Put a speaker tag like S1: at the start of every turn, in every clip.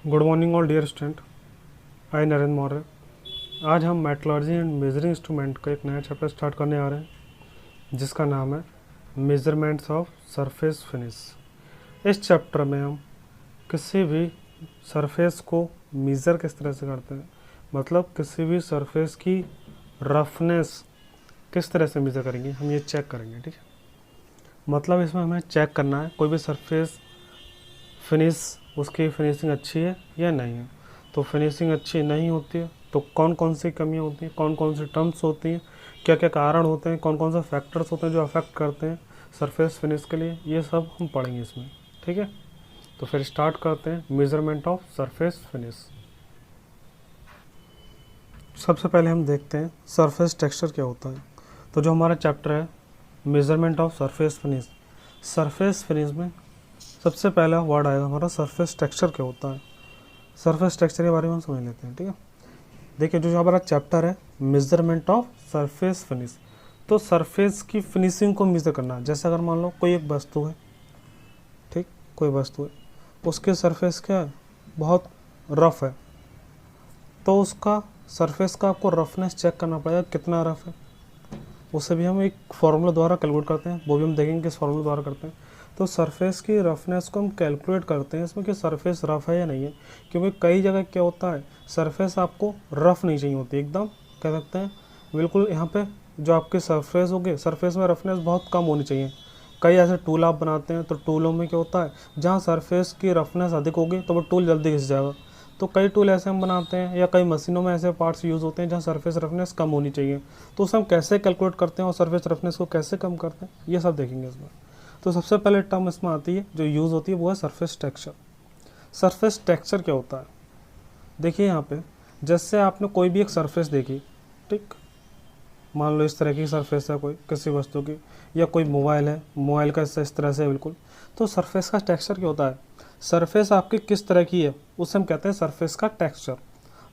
S1: Good morning all dear student. I Narendra Maurya. आज हम metrology and measuring instrument का एक नया चैप्टर स्टार्ट करने आ रहे हैं जिसका नाम है मेजरमेंट्स ऑफ सरफेस फिनिश। इस चैप्टर में हम किसी भी सरफेस को मेज़र किस तरह से करते हैं, मतलब किसी भी सरफेस की रफनेस किस तरह से मेज़र करेंगे, हम ये चेक करेंगे। ठीक है, मतलब इसमें हमें चेक करना है कोई भी सरफेस फिनिश, उसकी फिनिशिंग अच्छी है या नहीं है। तो फिनिशिंग अच्छी नहीं होती है तो कौन कौन सी कमियां होती हैं, कौन कौन सी टर्म्स होती हैं, क्या क्या कारण होते हैं, कौन कौन से फैक्टर्स होते हैं जो अफेक्ट करते हैं सरफेस फिनिश के लिए, ये सब हम पढ़ेंगे इसमें। ठीक है, तो फिर स्टार्ट करते हैं मेजरमेंट ऑफ सरफेस फिनिश। सबसे पहले हम देखते हैं सरफेस टेक्सचर क्या होता है। तो जो हमारा चैप्टर है measurement of surface finish, surface finish में सबसे पहला वर्ड आएगा हमारा सरफेस टेक्सचर क्या होता है। सरफेस टेक्सचर के बारे में हम समझ लेते हैं। ठीक है, देखिए जो हमारा चैप्टर है मेजरमेंट ऑफ सरफेस फिनिश, तो सरफेस की फिनिशिंग को मेजर करना। जैसे अगर मान लो कोई एक वस्तु है, ठीक, कोई वस्तु है, उसके सरफेस क्या है, बहुत रफ है, तो उसका सरफेस का आपको रफनेस चेक करना पड़ेगा कितना रफ है। उसे भी हम एक फार्मूला द्वारा कैलकुलेट करते हैं, वो भी हम देखेंगे किस फार्मूला द्वारा करते हैं। तो सरफेस की रफनेस को हम कैलकुलेट करते हैं इसमें कि सरफेस रफ है या नहीं है, क्योंकि कई जगह क्या होता है सरफेस आपको रफ नहीं चाहिए होती, एकदम कह सकते हैं बिल्कुल यहाँ पे जो आपके सरफेस होगी, सरफेस में रफनेस बहुत कम होनी चाहिए। कई ऐसे टूल आप बनाते हैं तो टूलों में क्या होता है जहाँ सरफेस की रफनेस अधिक होगी तो वो टूल जल्दी घिस जाएगा। तो कई टूल ऐसे हम बनाते हैं या कई मशीनों में ऐसे पार्ट्स यूज़ होते हैं जहाँ सरफेस रफनेस कम होनी चाहिए, तो उसे हम कैसे कैलकुलेट करते हैं और सरफेस रफनेस को कैसे कम करते हैं, ये सब देखेंगे इसमें। तो सबसे पहले टर्म इसमें आती है जो यूज़ होती है वो है सरफेस टेक्सचर। सरफेस टेक्सचर क्या होता है, देखिए यहाँ पे जैसे आपने कोई भी एक सरफेस देखी, ठीक, मान लो इस तरह की सरफेस है कोई किसी वस्तु की, या कोई मोबाइल है, मोबाइल का इस तरह से बिल्कुल, तो सरफेस का टेक्सचर क्या होता है, सरफेस आपकी किस तरह की है उसे हम कहते हैं सरफेस का टेक्सचर।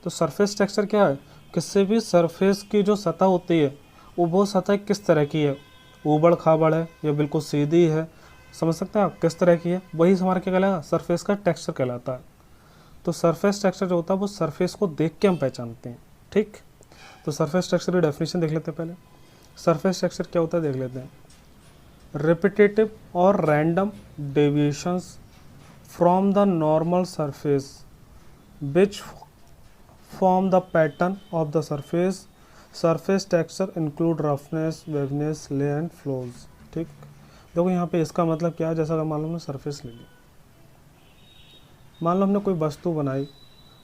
S1: तो सरफेस टेक्सचर क्या है, किसी भी सरफेस की जो सतह होती है वो सतह किस तरह की है, ऊबड़ खाबड़ है या बिल्कुल सीधी है, समझ सकते हैं आप किस तरह की है, वही हमारा क्या कहलाएगा, सरफेस का टेक्सचर कहलाता है। तो सरफेस टेक्सचर जो होता है वो सरफेस को देख के हम पहचानते हैं। ठीक, तो सरफेस टेक्सचर की डेफिनेशन देख लेते हैं पहले। सरफेस टेक्सचर क्या होता है देख लेते हैं, रिपीटेटिव और random deviations from the normal surface which form the pattern of the surface. Surface texture include roughness, waviness, lay and flows. ठीक, देखो यहाँ पे इसका मतलब क्या है, जैसा अगर मान लो हमने सरफेस ले ली, मान लो हमने कोई वस्तु बनाई,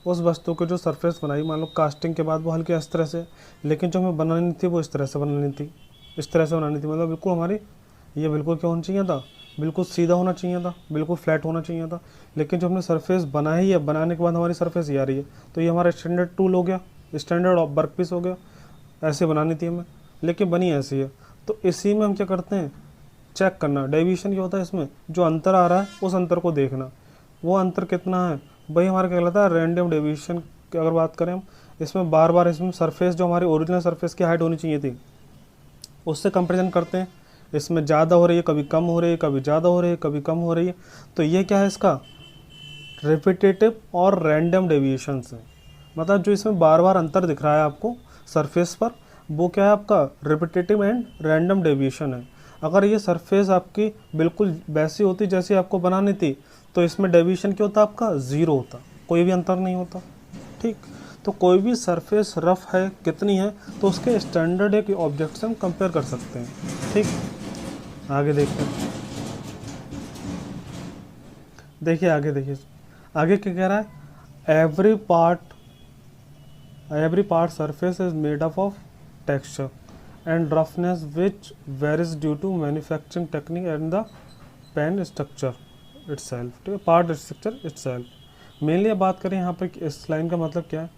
S1: उस वस्तु की जो सरफेस बनाई, मान लो कास्टिंग के बाद वो हल्के इस तरह से, लेकिन जो हमें बनानी थी वो इस तरह से बनानी थी, इस तरह से बनानी थी, मतलब बिल्कुल हमारी ये बिल्कुल क्या होना चाहिए था, बिल्कुल सीधा होना चाहिए था, बिल्कुल फ्लैट होना चाहिए था। लेकिन जो हमने सरफेस बनाई है, बनाने के बाद हमारी सरफेस ये आ रही है, तो ये हमारा स्टैंडर्ड टूल हो गया, स्टैंडर्ड वर्क पीस हो गया, ऐसे बनानी थी हमें, लेकिन बनी ऐसी है। तो इसी में हम क्या करते हैं, चेक करना, डेविएशन क्या होता है इसमें, जो अंतर आ रहा है उस अंतर को देखना, वो अंतर कितना है, वही हमारा क्या कहलाता है रैंडम डेविएशन की। अगर बात करें हम इसमें बार बार इसमें सरफेस जो हमारी ओरिजिनल सरफेस की हाइट होनी चाहिए थी उससे कंपेरिजन करते हैं, इसमें ज़्यादा हो रही है, कभी कम हो रही है, कभी ज़्यादा हो रही है, कभी कम हो रही है, तो ये क्या है इसका रिपीटेटिव और रैंडम डेविएशंस है। मतलब जो इसमें बार बार अंतर दिख रहा है आपको सरफेस पर, वो क्या है आपका रिपीटेटिव एंड रैंडम डेविएशन है। अगर ये सरफेस आपकी बिल्कुल वैसी होती जैसी आपको बनानी थी तो इसमें डेविएशन क्या होता, आपका ज़ीरो होता, कोई भी अंतर नहीं होता। ठीक, तो कोई भी सरफेस रफ है कितनी है तो उसके स्टैंडर्ड एक ऑब्जेक्ट से हम कंपेयर कर सकते हैं। ठीक, आगे देखते हैं, देखिए आगे देखिए, आगे क्या कह रहा है, every part surface is made up of texture and roughness which varies due to manufacturing technique and the pen structure itself. ठीक है, पार्ट स्ट्रक्चर इटसेल्फ मेनली अब बात करें यहाँ पर इस लाइन का मतलब क्या है,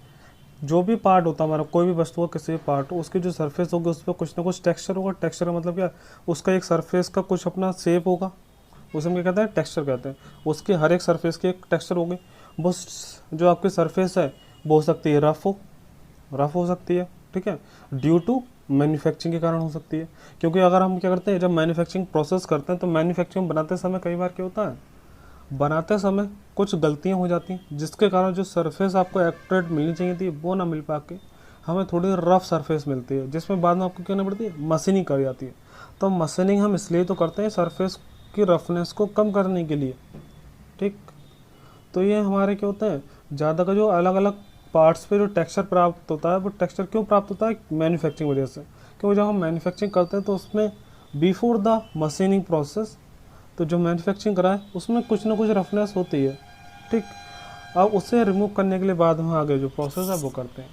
S1: जो भी पार्ट होता है हमारा, कोई भी वस्तु हो, किसी भी पार्ट हो, उसकी जो सरफेस होगी उस पर कुछ ना कुछ टेक्सचर होगा। टेक्सचर का मतलब क्या, उसका एक सरफेस का कुछ अपना शेप होगा, उसे हम क्या कहते हैं, टेक्सचर कहते हैं। उसके हर एक सरफेस की एक टेक्सचर होगी। वो जो आपकी सरफेस है वो हो सकती है रफ हो सकती है, ठीक है, ड्यू टू मैन्युफैक्चरिंग के कारण हो सकती है। क्योंकि अगर हम क्या करते हैं, जब मैन्युफैक्चरिंग प्रोसेस करते हैं तो मैन्युफैक्चरिंग बनाते समय कई बार क्या होता है, बनाते समय कुछ गलतियां हो जाती हैं जिसके कारण जो सरफेस आपको एक्यूरेट मिलनी चाहिए थी वो ना मिल पा के हमें थोड़ी रफ सरफेस मिलती है, जिसमें बाद में आपको क्या करनी पड़ती है, मशीनिंग करी जाती है। तो मशीनिंग हम इसलिए तो करते हैं सरफेस की रफनेस को कम करने के लिए, ठीक। तो ये हमारे क्या होता है, ज़्यादा का जो अलग अलग पार्ट्स पे जो टेक्सचर प्राप्त होता है वो टेक्सचर क्यों प्राप्त होता है, मैन्युफैक्चरिंग वजह से। क्योंकि जब हम मैन्युफैक्चरिंग करते हैं तो उसमें बिफोर द मशीनिंग प्रोसेस, तो जो मैन्युफैक्चरिंग करा है उसमें कुछ ना कुछ रफनेस होती है, ठीक। अब उसे रिमूव करने के लिए बाद में आगे जो प्रोसेस है वो करते हैं।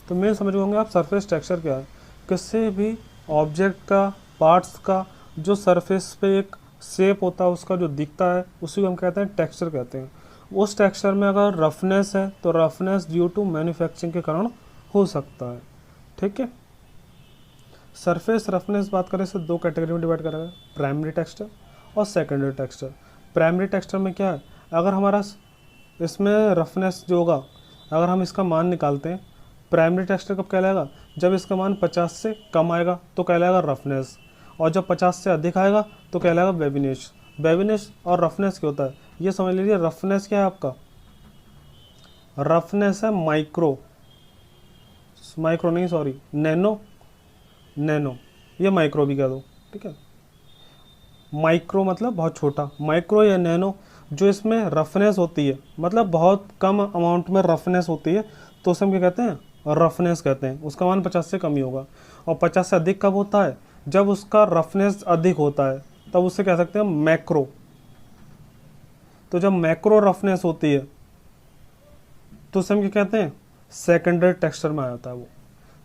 S1: तो मैं समझ होंगे आप सरफेस टेक्सचर क्या है, किसी भी ऑब्जेक्ट का, पार्ट्स का जो सरफेस पे एक शेप होता है उसका जो दिखता है उसी को हम कहते हैं टेक्सचर कहते हैं। उस टेक्सचर में अगर रफनेस है तो रफनेस ड्यू टू मैन्युफैक्चरिंग के कारण हो सकता है, ठीक है। सरफेस रफनेस बात करें इसे दो कैटेगरी में डिवाइड करा है, प्राइमरी टेक्सचर और सेकेंडरी टेक्सचर। प्राइमरी टेक्सचर में क्या है, अगर हमारा इसमें रफनेस जो होगा, अगर हम इसका मान निकालते हैं, प्राइमरी टेक्सचर कब कहलाएगा, जब इसका मान 50 से कम आएगा तो कहलाएगा रफनेस, और जब 50 से अधिक आएगा तो कहलाएगा वेविनेस। वेविनेस और रफनेस क्या होता है ये समझ लीजिए। रफनेस क्या है आपका, रफनेस है माइक्रो, माइक्रो नहीं सॉरी नैनो, नैनो ये माइक्रो भी कह दो, ठीक है। माइक्रो मतलब बहुत छोटा, माइक्रो या नैनो जो इसमें रफनेस होती है, मतलब बहुत कम अमाउंट में रफनेस होती है, तो उसे हम क्या कहते हैं, रफनेस कहते हैं। उसका मान 50 से कम ही होगा। और 50 से अधिक कब होता है, जब उसका रफनेस अधिक होता है तब उसे कह सकते हैं मैक्रो। तो जब मैक्रो रफनेस होती है तो उसे हम क्या कहते हैं, सेकेंडरी टेक्सचर में आ जाता है वो।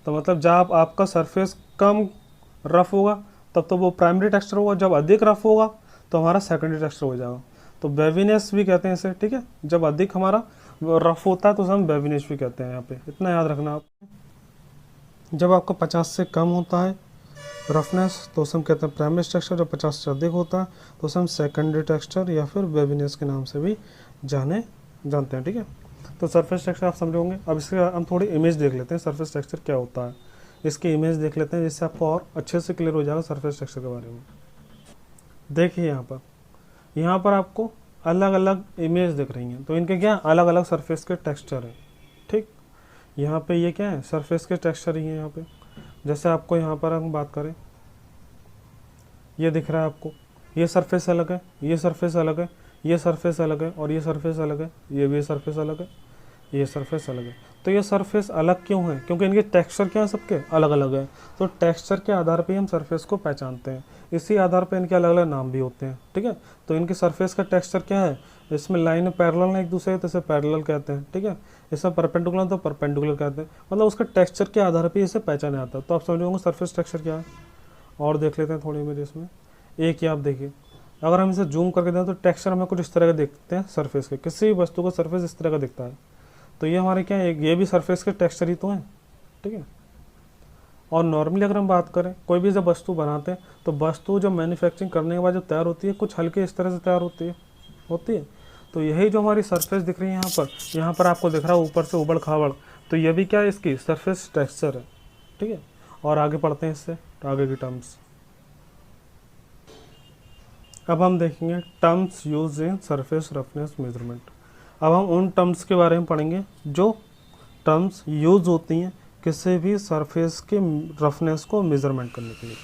S1: तो मतलब जब आपका सरफेस कम रफ होगा तब तो वो प्राइमरी टेक्सचर होगा, जब अधिक रफ होगा तो हमारा सेकेंडरी टेक्सचर हो जाएगा। तो वेविनेस भी कहते हैं इसे, ठीक है। जब अधिक हमारा रफ होता है तो उसे हम वेविनेस भी कहते हैं। यहाँ पे इतना याद रखना आप। जब आपका 50 से कम होता है रफनेस तो उसे हम कहते हैं प्राइमरी टेक्सचर, जब 50 से अधिक होता है तो उसे हम सेकेंडरी टेक्सचर या फिर वेविनेस के नाम से भी जानते हैं, ठीक है। तो सरफेस टेक्सचर आप समझे होंगे। अब इसके हम थोड़ी इमेज देख लेते हैं सरफेस टेक्सचर क्या होता है, इसकी इमेज देख लेते हैं जिससे आपको और अच्छे से क्लियर हो जाएगा सरफेस टेक्सचर के बारे में। देखिए यहाँ पर आपको अलग अलग इमेज दिख रही हैं, तो इनके क्या अलग अलग सरफेस के टेक्सचर हैं, ठीक। यहाँ पे ये क्या है, सरफेस के टेक्सचर ही हैं यहाँ पे। जैसे आपको यहाँ पर हम बात करें, ये दिख रहा है आपको, ये सरफेस अलग है, ये सरफेस अलग है, ये सरफेस अलग है, और ये सरफेस अलग है, ये भी सरफेस अलग है, ये सरफेस अलग है। तो ये सरफेस अलग क्यों है, क्योंकि इनके टेक्सचर क्या है, सबके अलग अलग है। तो टेक्सचर के आधार पे हम सरफेस को पहचानते हैं, इसी आधार पे इनके अलग अलग नाम भी होते हैं, ठीक है। तो इनके सरफेस का टेक्सचर क्या है, इसमें लाइन पैरेलल है एक दूसरे तो इसे पैरेलल कहते हैं, ठीक है। इसमें परपेंडिकुलर तो परपेंडिकुलर कहते हैं, मतलब उसके टेक्सचर के आधार पर इसे पहचाना जाता है। तो आप समझ होंगे सरफेस टेक्सचर क्या है। और देख लेते हैं थोड़ी इमेज इसमें। एक ही आप देखिए, अगर हम इसे जूम करके दें तो टेक्सचर हमें कुछ इस तरह के दिखते हैं सरफेस के, किसी भी वस्तु का सरफेस इस तरह का दिखता है। तो ये हमारे क्या है, ये भी सरफेस के टेक्सचर ही तो हैं, ठीक है। और नॉर्मली अगर हम बात करें कोई भी जब वस्तु बनाते हैं तो वस्तु जब मैन्युफैक्चरिंग करने के बाद जब तैयार होती है कुछ हल्के इस तरह से तैयार होती है। तो यही जो हमारी सरफेस दिख रही है यहाँ पर आपको दिख रहा है ऊपर से उबड़ खाबड़, तो ये भी क्या है, इसकी सरफेस टेक्सचर है, ठीक है। और आगे पढ़ते हैं इससे आगे की टर्म्स। अब हम देखेंगे terms use in surface roughness measurement. अब हम उन टर्म्स के बारे में पढ़ेंगे जो टर्म्स यूज होती हैं किसी भी सरफेस के रफनेस को मेज़रमेंट करने के लिए।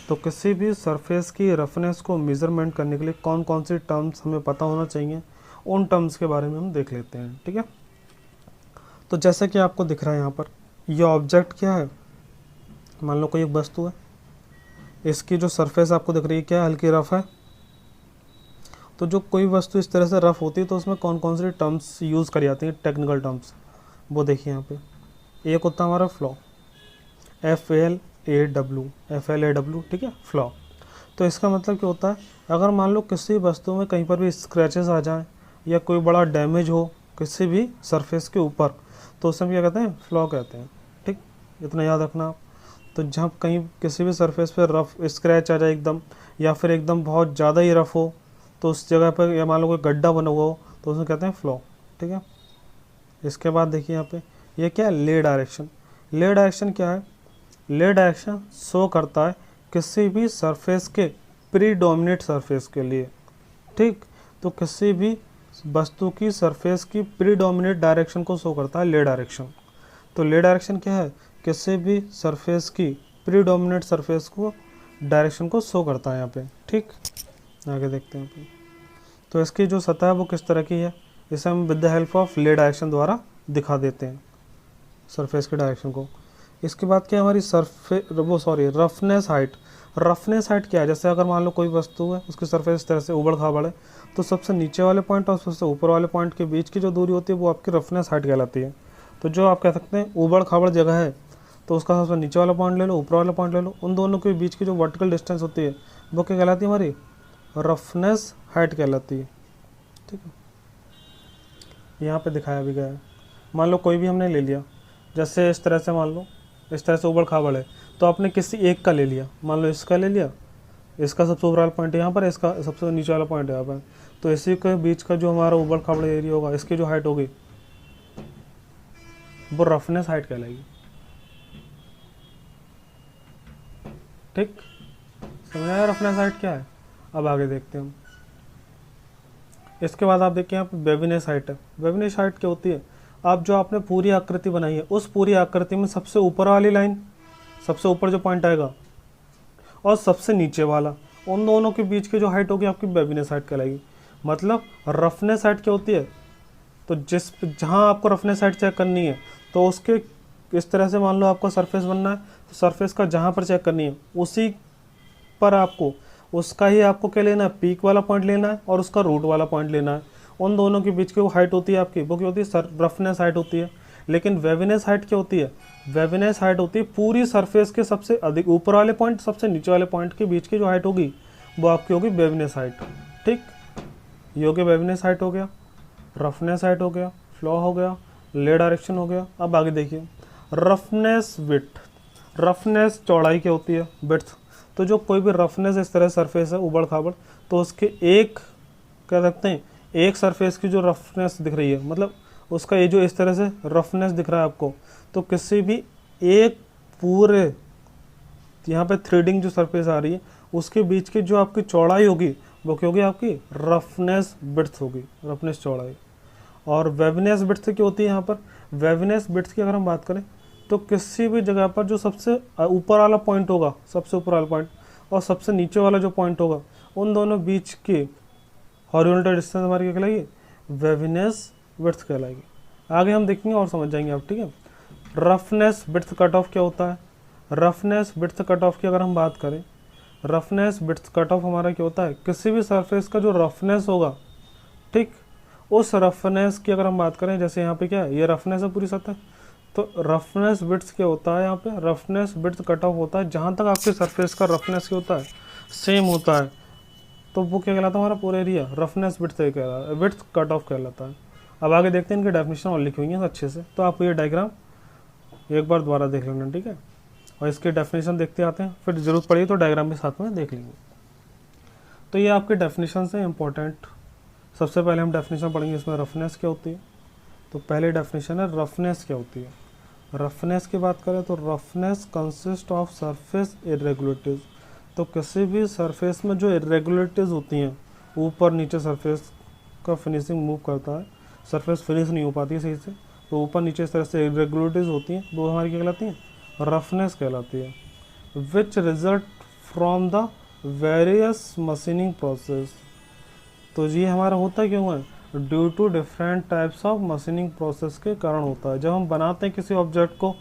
S1: तो किसी भी सरफेस की रफनेस को मेज़रमेंट करने के लिए कौन कौन सी टर्म्स हमें पता होना चाहिए, उन टर्म्स के बारे में हम देख लेते हैं, ठीक है। तो जैसे कि आपको दिख रहा है यहाँ पर, ये ऑब्जेक्ट क्या है, मान लो कोई एक वस्तु है, इसकी जो सरफेस आपको दिख रही है क्या है, हल्की रफ है। तो जो कोई वस्तु इस तरह से रफ होती है तो उसमें कौन कौन सी टर्म्स यूज़ करी जाती हैं, टेक्निकल टर्म्स, वो देखिए यहाँ पे। एक होता है हमारा फ्लॉ, FLAW, ठीक है, फ्लॉ। तो इसका मतलब क्या होता है, अगर मान लो किसी वस्तु में कहीं पर भी स्क्रैचेस आ जाएं या कोई बड़ा डैमेज हो किसी भी सरफेस के ऊपर, तो उसे हम क्या कहते हैं, फ्लॉ कहते हैं, ठीक। इतना याद रखना आप। तो जब कहीं किसी भी सरफेस पर रफ स्क्रैच आ जाए एकदम, या फिर एकदम बहुत ज़्यादा ही रफ हो, तो उस जगह पर या मान लो कोई गड्ढा बना हुआ हो तो उसे कहते हैं फ्लॉ, ठीक है। इसके बाद देखिए यहाँ पे, ये क्या है, ले डायरेक्शन। ले डायरेक्शन क्या है, ले डायरेक्शन शो करता है किसी भी सरफेस के प्रीडोमिनेट सरफेस के लिए, ठीक। तो किसी भी वस्तु की सरफेस की प्रीडोमिनेट डायरेक्शन को शो करता है, ले डायरेक्शन। तो ले डायरेक्शन क्या है, किसी भी सरफेस की प्रीडोमिनेट सरफेस को डायरेक्शन को शो करता है यहाँ पे। ठीक, आगे देखते हैं यहाँ पे। तो इसकी जो सतह है वो किस तरह की है, इसे हम विद द हेल्प ऑफ ले डायरेक्शन द्वारा दिखा देते हैं सरफेस के डायरेक्शन को। इसके बाद क्या है हमारी रफनेस हाइट। रफनेस हाइट क्या है, जैसे अगर मान लो कोई वस्तु है उसकी सरफेस इस तरह से उबड़ खाबड़ है, तो सबसे नीचे वाले पॉइंट और सबसे ऊपर वाले पॉइंट के बीच की जो दूरी होती है वो आपकी रफनेस हाइट कहलाती है। तो जो आप कह सकते हैं उबड़ खाबड़ जगह है, तो उसका सबसे नीचे वाला पॉइंट ले लो, ऊपर वाला पॉइंट ले लो, उन दोनों के बीच की जो वर्टिकल डिस्टेंस होती है वो क्या कहलाती है, हमारी रफनेस हाइट कहलाती है। ठीक है, यहाँ पे दिखाया भी गया है। मान लो कोई भी हमने ले लिया, जैसे इस तरह से, मान लो इस तरह से उबड़ खाबड़ है, तो आपने किसी एक का ले लिया, मान लो इसका ले लिया, इसका सबसे ऊपर वाला पॉइंट यहाँ पर, इसका सबसे नीचे वाला पॉइंट यहाँ पर, तो इसी के बीच का जो हमारा उबड़ खाबड़ एरिया होगा, इसकी जो हाइट होगी वो रफनेस हाइट कहलाएगी। ठीक, समझ आया रफनेस हाइट क्या है। अब आगे देखते हैं हम। इसके बाद आप देखिए यहाँ पे वेविनेस हाइट है। वेविनेस हाइट क्या होती है, आप जो आपने पूरी आकृति बनाई है उस पूरी आकृति में सबसे ऊपर वाली लाइन, सबसे ऊपर जो पॉइंट आएगा, और सबसे नीचे वाला, उन दोनों के बीच की जो हाइट होगी आपकी वेविनेस हाइट कहलाएगी। मतलब रफनेस हाइट क्या होती है, तो जहाँ आपको रफनेस हाइट चेक करनी है, तो उसके इस तरह से मान लो आपको सरफेस बनना है, तो सरफेस का जहाँ पर चेक करनी है उसी पर आपको उसका ही आपको क्या लेना है, पीक वाला पॉइंट लेना है और उसका रूट वाला पॉइंट लेना है। उन दोनों के बीच की वो हाइट होती है आपकी, वो क्या होती है, रफनेस हाइट होती है। लेकिन वेविनेस हाइट क्या होती है, वेविनेस हाइट होती है पूरी सरफेस के सबसे अधिक ऊपर वाले पॉइंट सबसे नीचे वाले पॉइंट के बीच की जो हाइट होगी वो आपकी होगी वेविनेस हाइट। ठीक, ये हो गया वेविनेस हाइट हो गया, रफनेस हाइट हो गया, फ्लो हो गया, ले डायरेक्शन हो गया। अब आगे देखिए रफनेस विड्थ। रफनेस चौड़ाई क्या होती है, विड्थ। तो जो कोई भी रफनेस इस तरह सरफेस है उबड़ खाबड़, तो उसके एक कह सकते हैं एक सरफेस की जो रफनेस दिख रही है, मतलब उसका ये जो इस तरह से रफनेस दिख रहा है आपको, तो किसी भी एक पूरे यहाँ पे थ्रेडिंग जो सरफेस आ रही है उसके बीच की जो आपकी चौड़ाई होगी वो क्या होगी, आपकी रफनेस विड्थ होगी, रफनेस चौड़ाई। और वेविनेस विड्थ क्या होती है यहाँ पर, वेविनेस विड्थ की अगर हम बात करें तो किसी भी जगह पर जो सबसे ऊपर वाला पॉइंट होगा, सबसे ऊपर वाला पॉइंट, और सबसे नीचे वाला जो पॉइंट होगा, उन दोनों बीच की हॉरिजॉन्टल डिस्टेंस हमारी क्या कहलाएगी, वेविनेस विड्थ कहलाएगी। आगे हम देखेंगे और समझ जाएंगे आप। ठीक है, रफनेस विड्थ कट ऑफ क्या होता है। रफनेस विड्थ कट ऑफ की अगर हम बात करें, रफनेस विड्थ कट ऑफ हमारा क्या होता है, किसी भी सरफेस का जो रफनेस होगा, ठीक, उस रफनेस की अगर हम बात करें, जैसे यहाँ पे क्या है, ये रफनेस है पूरी सतह, तो रफनेस विड्थ क्या होता है, यहाँ पे रफनेस विड्थ कट ऑफ होता है जहाँ तक आपके सरफेस का रफनेस क्या होता है, सेम होता है, तो वो क्या कहलाता है, हमारा पूरा एरिया रफनेस विड्थ कहलाता है, विड्थ कट ऑफ कहलाता है। अब आगे देखते हैं, इनकी डेफिनेशन और लिखी हुई है अच्छे से, तो आपको ये डायग्राम एक बार दोबारा देख लेना। ठीक है, और इसकी डेफिनेशन देखते आते हैं, फिर जरूरत पड़ी तो डायग्राम भी साथ में देख लेंगे। तो ये आपके डेफिनेशन से इंपॉर्टेंट। सबसे पहले हम डेफिनेशन पढ़ेंगे इसमें रफनेस क्या होती है। तो पहले डेफिनेशन है रफनेस क्या होती है। रफनेस की बात करें तो roughness consist of surface irregularities. तो किसी भी सरफेस में जो इरेगुलरिटीज होती हैं, ऊपर नीचे सरफेस का फिनिशिंग मूव करता है, सरफेस फिनिश नहीं हो पाती है सही से, तो ऊपर नीचे इस तरह से इरेगुलरिटीज होती हैं, वो हमारी क्या कहलाती हैं, रफनेस कहलाती है। Which result from the various machining process. तो ये हमारा होता क्यों है, due to different types of machining process के कारण होता है। जब हम बनाते हैं किसी ऑब्जेक्ट को,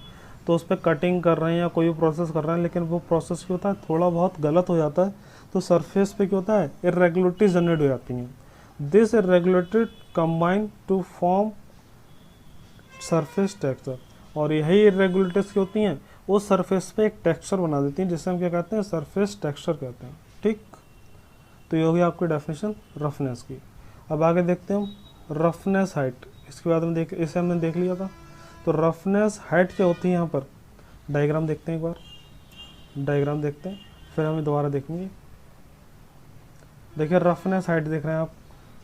S1: तो उस पर कटिंग कर रहे हैं या कोई प्रोसेस कर रहे हैं, लेकिन वो प्रोसेस क्या होता है, थोड़ा बहुत गलत हो जाता है, तो सरफेस पे क्या होता है, इरेगुलरिटीज जनरेट हो जाती हैं। This irregularity combine to form surface texture. और यही इरेगुलरिटीज की होती हैं, उस सरफेस पे एक टेक्सचर बना देती हैं, जिसे हम क्या कहते हैं, सरफेस टेक्सचर कहते हैं। ठीक, तो ये होगी आपकी डेफिनेशन रफनेस की। अब आगे देखते हैं हम रफनेस हाइट। इसके बाद हम इसे हमने देख लिया था। तो रफनेस हाइट क्या होती है, यहाँ पर डायग्राम देखते हैं, एक बार डायग्राम देखते हैं, फिर हमें दोबारा देखेंगे। देखिए रफनेस हाइट देख रहे हैं आप,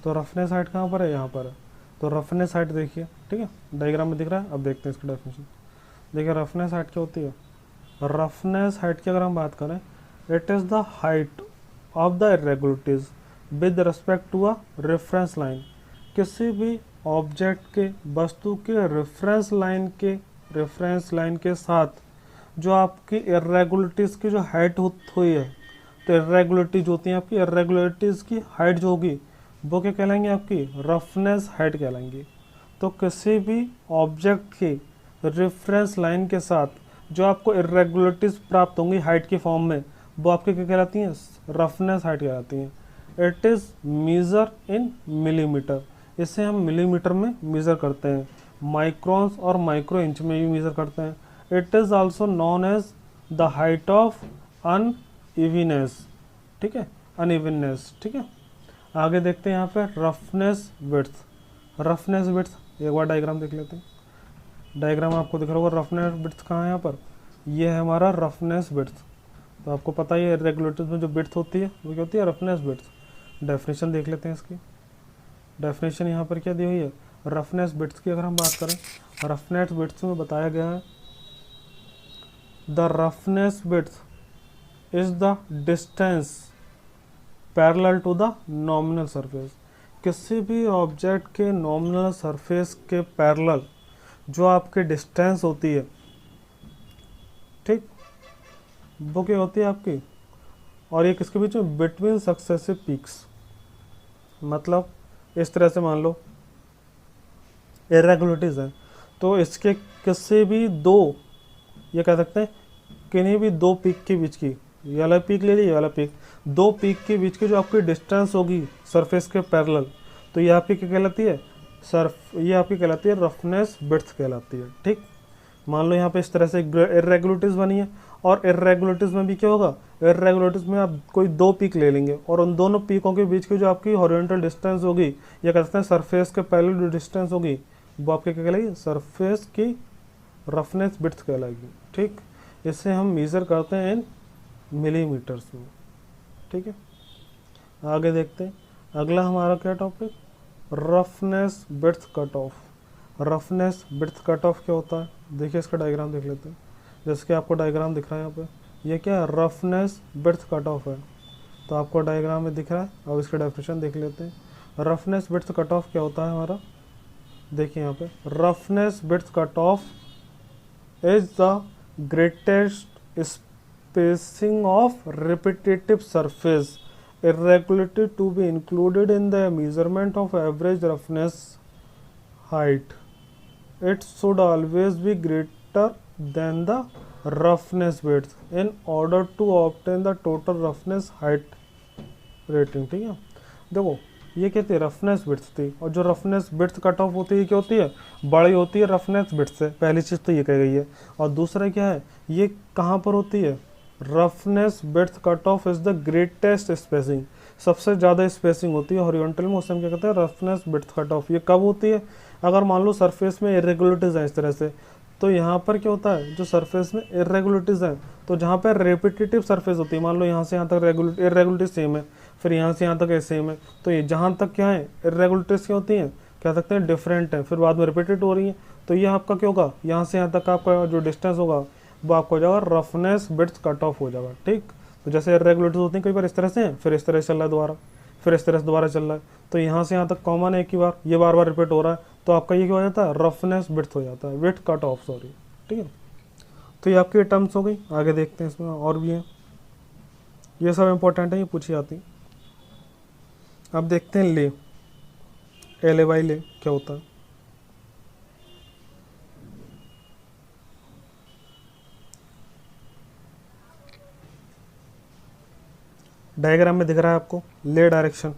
S1: तो रफनेस हाइट कहाँ पर है, यहाँ पर है। तो रफनेस हाइट देखिए, ठीक है, डायग्राम में दिख रहा है। अब देखते हैं इसकी डेफिनेशन। देखिए रफनेस हाइट क्या होती है। रफनेस हाइट की अगर हम बात करें, it is the height of the irregularities with respect to a reference line किसी भी ऑब्जेक्ट के, वस्तु के रेफरेंस लाइन के साथ जो आपकी इरेगुलरिटीज़ की जो हाइट हुई है, तो इरेगुलरिटीज होती हैं आपकी, इरेगुलरिटीज़ की हाइट जो होगी वो क्या कहलाएंगी, आपकी रफनेस हाइट कहलाएंगी। तो किसी भी ऑब्जेक्ट की रेफरेंस लाइन के साथ जो आपको इरेगुलरिटीज़ प्राप्त होंगी हाइट के फॉर्म में, वो आपके क्या कहलाती हैं, रफनेस हाइट कहलाती हैं। It is measure in millimeter, इसे हम मिलीमीटर में मेज़र करते हैं, माइक्रोन्स और माइक्रो इंच में भी मेज़र करते हैं। It is also known as the height of unevenness, ठीक है, अनइवननेस, ठीक है। आगे देखते हैं यहाँ पे रफनेस विड्थ। रफनेस विड्थ एक बार डायग्राम देख लेते हैं। डायग्राम आपको दिख रहा होगा, रफनेस विड्थ कहाँ है यहाँ पर, ये है हमारा रफनेस विड्थ। तो आपको पता ही है इरेगुलरिटीज में जो विड्थ होती है वो क्या होती है, रफनेस विड्थ। डेफिनेशन देख लेते हैं इसकी। डेफिनेशन यहाँ पर क्या दी हुई है, रफनेस विड्थ की अगर हम बात करें, रफनेस विड्थ में बताया गया है the roughness width is the distance parallel to the nominal surface. किसी भी ऑब्जेक्ट के नॉमिनल सरफेस के पैरेलल जो आपकी डिस्टेंस होती है, ठीक, वो क्या होती है आपकी, और ये किसके बीच में, बिटवीन सक्सेसिव पीक्स। मतलब इस तरह से मान लो इरेगुलरिटीज है, तो इसके किसी भी दो, ये कह सकते हैं किन्हीं भी दो पीक के बीच की, ये वाला पीक ले लीजिए, ये वाला पीक, दो पीक के बीच की जो आपकी डिस्टेंस होगी सरफेस के पैरेलल, तो ये आपकी क्या कहलाती है, ये आपकी कहलाती है रफनेस विड्थ कहलाती है, ठीक। मान लो यहाँ पे इस तरह से इरेगुलरिटीज बनी है, और इरेगुलरिटीज में भी क्या होगा, इरेगुलरिटीज में आप कोई दो पीक ले लेंगे और उन दोनों पीकों के बीच की जो आपकी हॉरिजॉन्टल डिस्टेंस होगी, या कह सकते हैं सरफेस के पैरेलल जो डिस्टेंस होगी, वो आपके क्या कहलाएगी, सरफेस की रफनेस विड्थ कहलाएगी, ठीक। इसे हम मेज़र करते हैं इन मिलीमीटर्स में, ठीक है। आगे देखते हैं अगला हमारा क्या topic, roughness width cut off. Roughness width cut off क्या होता है, देखिए इसका डायग्राम देख लेते हैं। जैसे कि आपको डायग्राम दिख रहा है यहाँ पे, ये क्या है, रफनेस विड्थ कट ऑफ है, तो आपको डायग्राम में दिख रहा है। अब इसका डेफिनेशन देख लेते हैं। रफनेस विड्थ कट ऑफ क्या होता है हमारा, देखिए यहाँ पे, roughness width cut off is the greatest spacing of repetitive surface irregularity to be included in the measurement of average roughness height. It should always be greater than the roughness width in order to obtain the total roughness height rating, ठीक है। देखो ये क्या थी, roughness width थी, और जो roughness width cut off होती है क्या होती है, बड़ी होती है रफनेस विड्थ से, पहली चीज़ तो ये कही गई है। और दूसरा क्या है, ये कहाँ पर होती है, roughness width cut off is the greatest spacing, सबसे ज़्यादा स्पेसिंग होती है हॉरिजॉन्टल में, उसे हम क्या कहते हैं, रफनेस विड्थ कट ऑफ। ये कब होती है, अगर मान लो सरफेस में इरेगुलरिटीज है इस तरह से, तो यहाँ पर क्या होता है, जो सरफेस में इरेगुलरिटीज है, तो जहाँ पर रेपिटेटिव सरफेस होती है, मान लो यहाँ से यहाँ तक इरेगुलरिटी सेम है, फिर यहाँ से यहाँ तक सेम है, तो ये जहाँ तक क्या है इरेगुलरिटीज क्या होती हैं, कह सकते हैं डिफरेंट है, फिर बाद में रिपीटेड हो रही है, तो ये आपका क्या होगा, यहाँ से यहाँ तक आपका जो डिस्टेंस होगा वो आपको हो जाएगा रफनेस विड्थ कट ऑफ हो जाएगा, ठीक। तो जैसे इरेगुलरिटीज होती हैं कई बार इस तरह से, फिर इस तरह से चल रहा है दोबारा, फिर इस तरह से दोबारा चल रहा है, तो यहाँ से यहाँ तक कॉमन है एक ही बार, ये बार बार रिपीट हो रहा है, तो आपका ये क्या हो जाता है, रफनेस विड्थ हो जाता है, विड्थ कट ऑफ, सॉरी, ठीक है। तो ये आपकी टर्म्स हो गई। आगे देखते हैं, इसमें और भी हैं, ये सब इंपॉर्टेंट है, ये पूछी जाती। अब देखते हैं ले, LAY ले क्या होता है। डायग्राम में दिख रहा है आपको ले डायरेक्शन।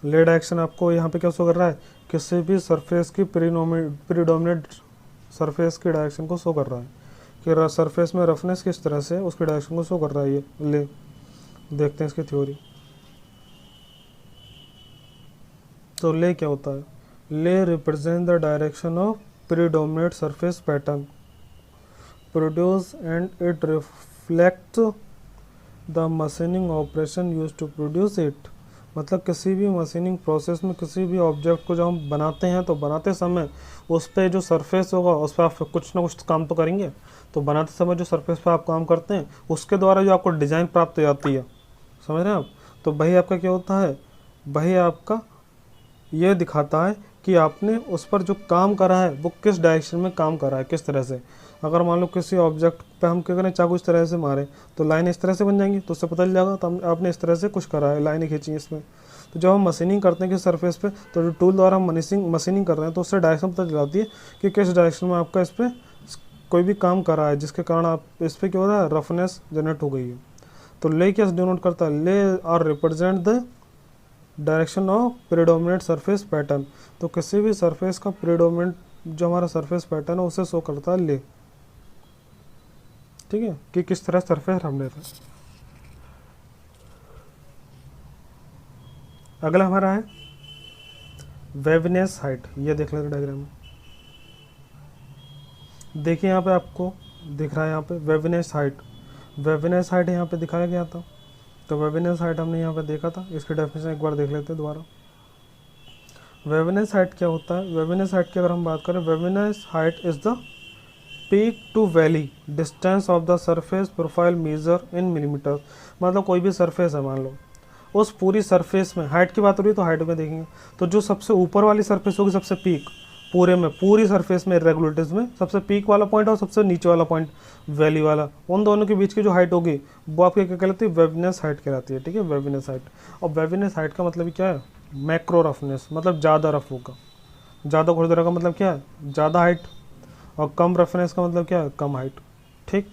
S1: ले डायरेक्शन आपको यहाँ पे क्या शो कर रहा है, किसी भी सरफेस की प्रीडोमिनेंट सरफेस की डायरेक्शन को शो कर रहा है, कि सरफेस में रफनेस किस तरह से उसकी डायरेक्शन को शो कर रहा है ये ले। देखते हैं इसकी थ्योरी। तो ले क्या होता है, lay represent the direction of predominant surface pattern produce and it reflect the machining operation use to produce it. मतलब किसी भी मशीनिंग प्रोसेस में किसी भी ऑब्जेक्ट को जब हम बनाते हैं, तो बनाते समय उस पर जो सरफेस होगा उस पर आप कुछ ना कुछ काम तो करेंगे, तो बनाते समय जो सरफेस पर आप काम करते हैं उसके द्वारा जो आपको डिज़ाइन प्राप्त हो जाती है, समझ रहे हैं आप, तो वही आपका क्या होता है, वही आपका ये दिखाता है कि आपने उस पर जो काम करा है वो किस डायरेक्शन में काम करा है, किस तरह से। अगर मान लो किसी ऑब्जेक्ट पे हम क्या करें, चाकू इस तरह से मारें तो लाइन इस तरह से बन जाएंगी, तो उससे पता चल जाएगा तो आपने इस तरह से कुछ करा है, लाइनें खींची इसमें। तो जब हम मशीनिंग करते हैं किस सरफेस पे, तो जो टूल द्वारा हम मशीनिंग कर रहे हैं तो उससे डायरेक्शन पता चल जाती है कि किस डायरेक्शन में आपका इस पर कोई भी काम करा है, जिसके कारण आप इस पर क्या हो रहा है, रफनेस जनरेट हो गई है। तो ले क्या डिनोट करता है, ले और represent the direction of predominant surface pattern. तो किसी भी सरफेस का प्रीडोमिनेंट जो हमारा सरफेस पैटर्न है उसे शो करता है ले, ठीक है, कि किस तरह सरफेस हमने था। अगला हमारा है वेवनेस हाइट। ये देख लेते डायग्राम में, देखिए यहाँ पे आपको दिख रहा है यहाँ पे वेवनेस हाइट। वेवनेस हाइट यहाँ पे दिखाया गया था, तो वेवनेस हाइट हमने यहाँ पे देखा था। इसकी डेफिनेशन एक बार देख लेते हैं दोबारा। वेवनेस हाइट क्या होता है, वेवनेस हाइट की अगर हम बात करें, waviness height is the peak to valley distance of the surface profile measure in millimetre. मतलब कोई भी सरफेस है, मान लो उस पूरी सरफेस में, हाइट की बात हो रही है तो हाइट में देखेंगे, तो जो सबसे ऊपर वाली सरफेस होगी, सबसे पीक पूरे में, पूरी सरफेस में इरेगुलरिटीज में सबसे पीक वाला पॉइंट और सबसे नीचे वाला पॉइंट वैली वाला, उन दोनों के बीच की जो हाइट होगी वो आपकी क्या कहलाती है, वेवनेस हाइट कहलाती है, ठीक है, वेवनेस हाइट। और वेवनेस हाइट का मतलब क्या है, मैक्रो रफनेस, मतलब ज़्यादा रफ होगा। ज़्यादा खुरदरा का मतलब क्या है, ज़्यादा हाइट, और कम रफनेस का मतलब क्या है, कम हाइट, ठीक।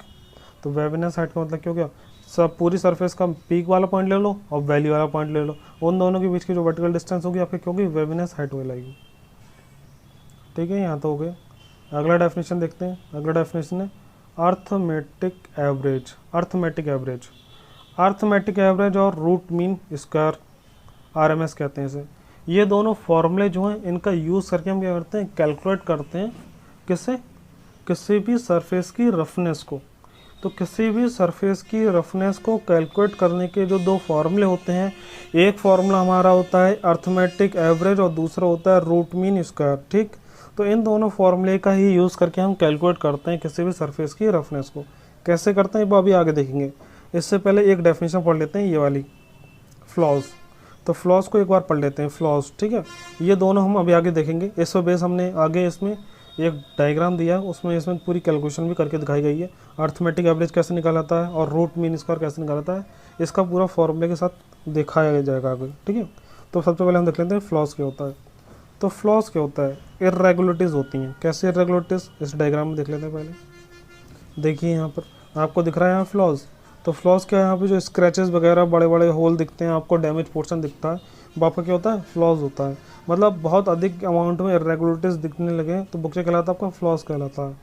S1: तो वेवनेस हाइट का मतलब क्या हो गया, सब पूरी सरफेस का पीक वाला पॉइंट ले लो और वैली वाला पॉइंट ले लो, उन दोनों के बीच की जो वर्टिकल डिस्टेंस होगी आपकी क्या होगी, वेवनेस हाइट हो जाएगी, ठीक है। यहाँ तो हो गए। अगला डेफिनेशन देखते हैं। अगला डेफिनेशन है arithmetic average. Arithmetic average, arithmetic average और रूट मीन स्क्वायर, आरएमएस कहते हैं इसे। ये दोनों फॉर्मूले जो हैं इनका यूज़ करके हम क्या करते हैं, कैलकुलेट करते हैं किससे, किसी भी सरफेस की रफनेस को। तो किसी भी सरफेस की रफनेस को कैलकुलेट करने के जो दो फॉर्मूले होते हैं, एक फॉर्मूला हमारा होता है अर्थमेटिक एवरेज और दूसरा होता है रूट मीन स्क्वायर, ठीक। तो इन दोनों फॉर्मूले का ही यूज़ करके हम कैलकुलेट करते हैं किसी भी सरफेस की रफनेस को। कैसे करते हैं वो अभी आगे देखेंगे। इससे पहले एक डेफिनेशन पढ़ लेते हैं, ये वाली फ्लॉज। तो फ्लॉज को एक बार पढ़ लेते हैं, फ्लॉज, ठीक है। ये दोनों हम अभी आगे देखेंगे। इस पर बेस हमने आगे इसमें एक डायग्राम दिया, उसमें इसमें पूरी कैलकुलेशन भी करके दिखाई गई है। अर्थमेटिक एवरेज कैसे निकालता है और रूट मीन स्क्वायर कैसे निकालता है, इसका पूरा फॉर्मूले के साथ दिखाया जाएगा आगे, ठीक है। तो सबसे पहले हम देख लेते हैं फ्लॉज क्या होता है। तो फ्लॉज क्या होता है, इर्रेगुलरिटीज़ होती हैं। कैसे इर्रेगुलरिटीज़, इस डायग्राम में देख लेते हैं पहले। देखिए यहाँ पर आपको दिख रहा है यहाँ फ्लॉज। तो फ्लॉज क्या है, यहाँ पे जो स्क्रैचेस वगैरह, बड़े बड़े होल दिखते हैं आपको, डैमेज पोर्शन दिखता है, वो आपका क्या होता है, फ्लॉज होता है। मतलब बहुत अधिक अमाउंट में इर्रेगुलरिटीज़ दिखने लगे तो वो क्या कहलाता है, आपका फ्लॉज कहलाता है।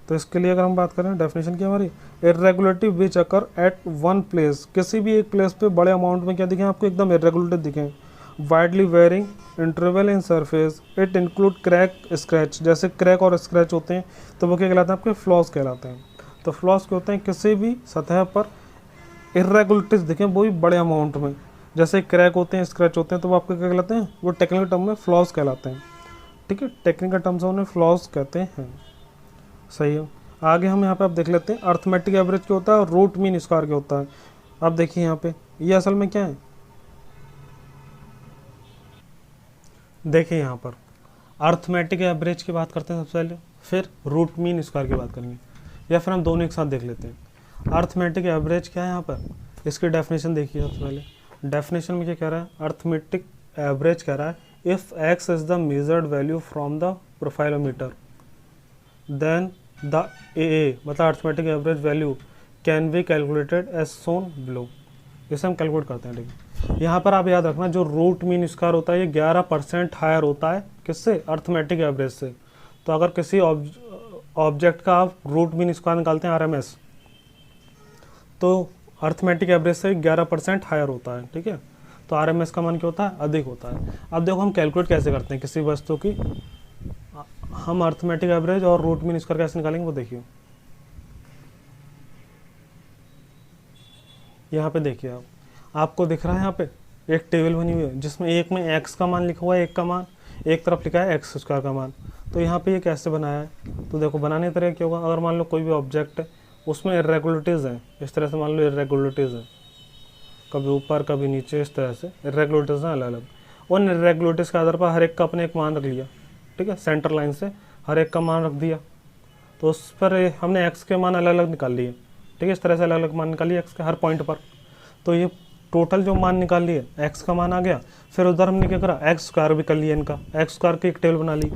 S1: तो इसके लिए अगर हम बात करें, डेफिनेशन की हमारी, इर्रेगुलरिटी विच अकर एट वन प्लेस, किसी भी एक प्लेस पे बड़े अमाउंट में क्या दिखें आपको, एकदम इर्रेगुलरिटी दिखें, widely varying interval in surface, it include crack scratch, जैसे क्रैक और स्क्रैच होते हैं तो वो क्या कहलाते हैं, आपके फ्लॉज कहलाते हैं। तो फ्लॉज क्या होते हैं, किसी भी सतह पर इर्रेगुलरिटीज दिखें, वो भी बड़े अमाउंट में, जैसे क्रैक होते हैं, स्क्रैच होते हैं, तो वो आपके क्या कहलाते हैं, वो टेक्निकल टर्म में फ्लॉज कहलाते हैं, ठीक है। टेक्निकल टर्म से उन्हें फ्लॉज कहते हैं, सही है। आगे हम यहाँ पे आप देख लेते हैं अर्थमेटिक एवरेज क्या होता है और रूट मीन स्क्वायर क्या होता है। अब देखिए यहाँ पे ये असल में क्या है, देखिए यहाँ पर अर्थमेटिक एवरेज की बात करते हैं सबसे पहले, फिर रूट मीन स्क्वायर की बात करेंगे, या फिर हम दोनों एक साथ देख लेते हैं। अर्थमेटिक एवरेज क्या है यहाँ पर, इसकी डेफिनेशन देखिए सबसे पहले। डेफिनेशन में क्या कह रहा है, अर्थमेटिक एवरेज कह रहा है if X is the measured value from the profilometer then the A, मतलब arithmetic average value can be calculated as shown below. इसे हम कैलकुलेट करते हैं, ठीक है। यहाँ पर आप याद रखना, जो रूट मीन स्क्वायर होता है ये 11% हायर होता है किससे, अर्थमेटिक एवरेज से। तो अगर किसी ऑब्जेक्ट का आप रूट मीन स्क्वायर निकालते हैं आरएमएस, तो अर्थमेटिक एवरेज से 11% हायर होता है, ठीक है। तो आरएमएस का मान क्या होता है, अधिक होता है। अब देखो हम कैलकुलेट कैसे करते हैं किसी वस्तु की, हम अर्थमेटिक एवरेज और रूट मीन स्क्वायर कैसे निकालेंगे वो देखिए। यहाँ पे देखिए आपको दिख रहा है यहाँ पे एक टेबल बनी हुई है जिसमें एक में एक्स का मान लिखा हुआ है, एक का मान, एक तरफ लिखा है एक्स स्क्वायर का मान। तो यहाँ पे ये कैसे बनाया है, तो देखो बनाने का तरीका क्या होगा, अगर मान लो कोई भी ऑब्जेक्ट है उसमें इर्रेगुलरिटीज़ हैं, इस तरह से मान लो इर्रेगुलरिटीज़ है, कभी ऊपर कभी नीचे, इस तरह से इर्रेगुलरिटीज़ हैं अलग अलग, उन इरेगुलरिटीज़ के आधार पर हर एक का अपने एक मान रख लिया, ठीक है, सेंटर लाइन से हर एक का मान रख दिया। तो उस पर हमने एक्स के मान अलग अलग निकाल लिए, ठीक है, इस तरह से अलग अलग मान निकाल लिए एक्स के हर पॉइंट पर। तो ये टोटल जो मान निकाल लिए, एक्स का मान आ गया। फिर उधर हमने क्या करा, एक्स स्क्वायर भी कर लिया इनका, एक्स स्क्वायर की एक टेबल बना ली।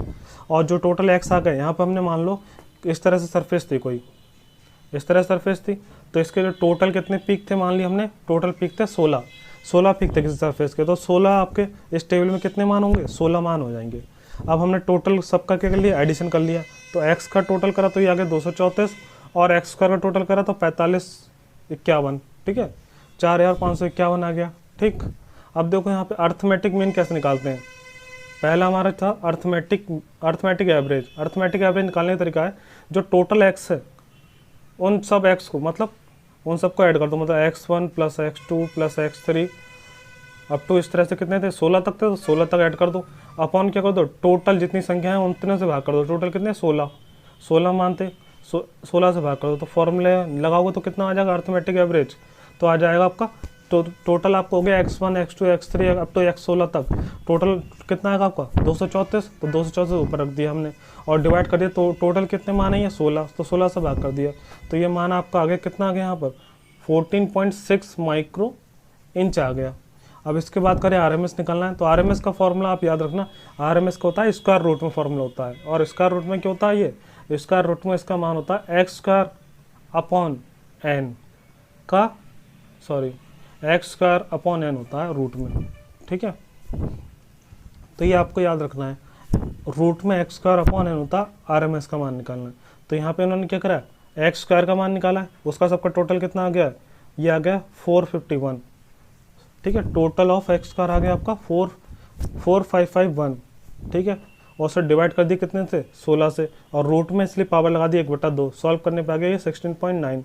S1: और जो टोटल एक्स आ गए, यहाँ पर हमने मान लो इस तरह से सरफेस थी, कोई इस तरह सरफेस थी, तो इसके जो टोटल कितने पीक थे मान लिए हमने, टोटल पीक थे 16 पीक थे किसी सरफेस के। तो 16 आपके इस टेबल में कितने मान होंगे, 16 मान हो जाएंगे। अब हमने टोटल सबका क्या कर लिया, एडिशन कर लिया। तो एक्स का टोटल करा तो ये आ गया 234, और एक्स स्क्वायर का टोटल करा तो 4551, ठीक है, 4551 आ गया, ठीक। अब देखो यहाँ पे अर्थमेटिक मीन कैसे निकालते हैं। पहला हमारा था अर्थमेटिक एवरेज। अर्थमेटिक एवरेज निकालने का तरीका है, जो टोटल एक्स है उन सब एक्स को, मतलब उन सबको ऐड कर दो, मतलब x1 plus x2 plus x3 up to इस तरह से कितने थे, 16 तक थे, तो 16 तक ऐड कर दो। अपॉन क्या कर दो, टोटल जितनी संख्या है उतने से भाग कर दो। टोटल कितने, 16 मान थे, 16 से भाग कर दो। तो फॉर्मूले लगाओगे तो कितना आ जाएगा अर्थमेटिक एवरेज, तो आ जाएगा आपका टोटल आपको हो गया x1 x2 x3 up to x16 तक। टोटल कितना आएगा आपका 234, तो 234 ऊपर रख दिया हमने और डिवाइड कर दिया। तो टोटल कितने मान है, 16, तो 16 से भाग कर दिया। तो ये मान आपका आगे कितना आ गया, यहाँ पर 14.6 माइक्रो इंच आ गया। अब इसके बाद करें RMS निकालना है, तो RMS का फॉर्मूला आप याद रखना, RMS का होता है स्क्वायर रूट में फॉर्मूला होता है। और स्क्वायर रूट में क्या होता है, ये स्क्वायर रूट में इसका मान होता है एक्स स्क्वायर अपॉन एन होता है रूट में, ठीक है। तो ये आपको याद रखना है, रूट में एक्स स्क्वायर अपॉन एन होता है, RMS का मान निकालना है। तो यहाँ पे इन्होंने क्या करा है, एक्स स्क्वायर का मान निकाला है, उसका सबका टोटल कितना आ गया, ये आ गया 451, ठीक है। टोटल ऑफ एक्स स्क्वायर आ गया आपका 4551, ठीक है। और उससे डिवाइड कर दी कितने से, 16 से, और रूट में इसलिए पावर लगा दी 1/2। सॉल्व करने पे आ गया ये 16.9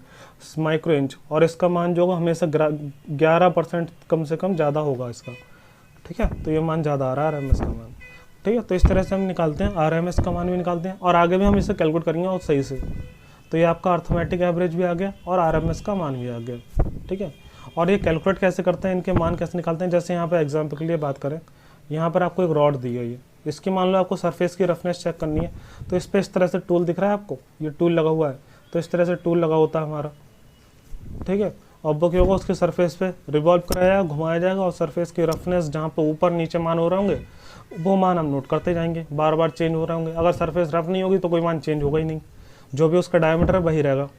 S1: माइक्रो इंच। और इसका मान जो होगा हमेशा 11% कम से कम ज़्यादा होगा इसका, ठीक है। तो ये मान ज़्यादा आ रहा है RMS का मान, ठीक है। तो इस तरह से हम निकालते हैं, RMS का मान भी निकालते हैं, और आगे भी हम इसे कैलकुलेट करेंगे और सही से। तो ये आपका अर्थमेटिक एवरेज भी आ गया और RMS का मान भी आ गया, ठीक है। और ये कैलकुलेट कैसे करते हैं, इनके मान कैसे निकालते हैं, जैसे यहाँ पर एग्जाम्पल के लिए बात करें, यहाँ पर आपको एक रॉड दी है, ये इसकी मान लो आपको सरफेस की रफनेस चेक करनी है। तो इस पर इस तरह से टूल दिख रहा है आपको, ये टूल लगा हुआ है, तो इस तरह से टूल लगा होता है हमारा, ठीक है। और वो क्या होगा, उसके सरफेस पे रिवॉल्व कराया जाएगा, घुमाया जाएगा, और सरफेस की रफनेस जहाँ पे ऊपर नीचे मान हो रहे होंगे वो मान हम नोट करते जाएंगे, बार बार चेंज हो रहे होंगे। अगर सरफेस रफ नहीं होगी तो कोई मान चेंज होगा ही नहीं, जो भी उसका डायमीटर है वही रहेगा,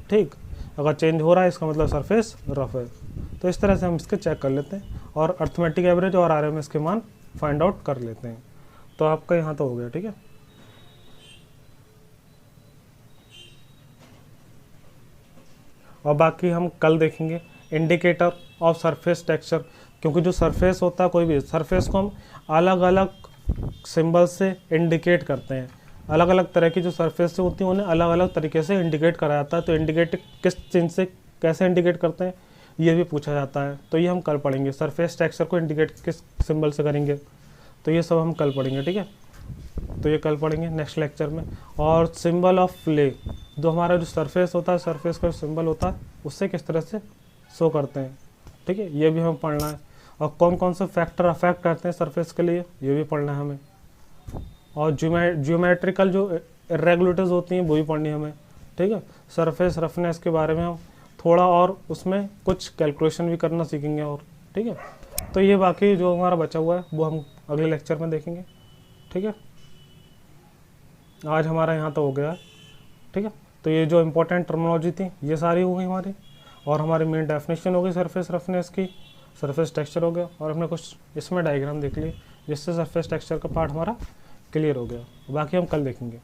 S1: ठीक। अगर चेंज हो रहा है इसका मतलब सरफेस रफ है। तो इस तरह से हम इसके चेक कर लेते हैं और अर्थमेटिक एवरेज और RMS के मान फाइंड आउट कर लेते हैं। तो आपका यहाँ तो हो गया, ठीक है। और बाकी हम कल देखेंगे इंडिकेटर ऑफ सरफेस टेक्सचर, क्योंकि जो सरफेस होता है, कोई भी सरफेस को हम अलग अलग सिंबल से इंडिकेट करते हैं। अलग अलग तरह की जो सरफेस होती हैं उन्हें अलग अलग तरीके से इंडिकेट करा जाता है। तो इंडिकेट किस चिन्ह से कैसे इंडिकेट करते हैं ये भी पूछा जाता है। तो ये हम कल पढ़ेंगे, सरफेस टेक्सचर को इंडिकेट किस सिंबल से करेंगे, तो ये सब हम कल पढ़ेंगे, ठीक है। तो ये कल पढ़ेंगे नेक्स्ट लेक्चर में। और सिंबल ऑफ प्ले, जो हमारा जो सरफेस होता है, सरफेस का सिंबल होता है, उससे किस तरह से शो करते हैं, ठीक है, ये भी हमें पढ़ना है। और कौन कौन से फैक्टर अफेक्ट करते हैं सरफेस के लिए, ये भी पढ़ना है हमें। और ज्योमेट्रिकल जो इरेगुलरिटीज होती हैं वो भी पढ़नी है हमें, ठीक है। सरफेस रफनेस के बारे में हम थोड़ा और उसमें कुछ कैलकुलेशन भी करना सीखेंगे, और ठीक है। तो ये बाकी जो हमारा बचा हुआ है वो हम अगले लेक्चर में देखेंगे, ठीक है। आज हमारा यहाँ तो हो गया, ठीक है। तो ये जो इम्पोर्टेंट टर्मिनोलॉजी थी ये सारी हो गई हमारी, और हमारी मेन डेफिनेशन हो गई सरफेस रफनेस की, सरफेस टेक्सचर हो गया, और हमने कुछ इसमें डायग्राम देख लिए जिससे सरफेस टेक्सचर का पार्ट हमारा क्लियर हो गया। बाकी हम कल देखेंगे।